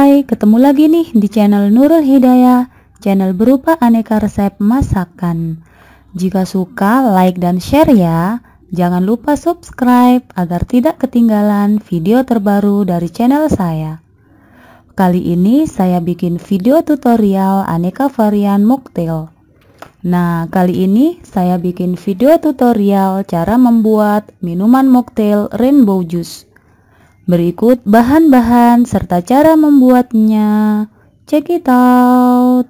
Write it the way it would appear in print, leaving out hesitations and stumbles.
Hai, ketemu lagi nih di channel Nurul Hidayah, channel berupa aneka resep masakan. Jika suka, like dan share ya. Jangan lupa subscribe agar tidak ketinggalan video terbaru dari channel saya. Kali ini saya bikin video tutorial aneka varian mocktail. Nah, kali ini saya bikin video tutorial cara membuat minuman mocktail rainbow juice. Berikut bahan-bahan serta cara membuatnya. Check it out.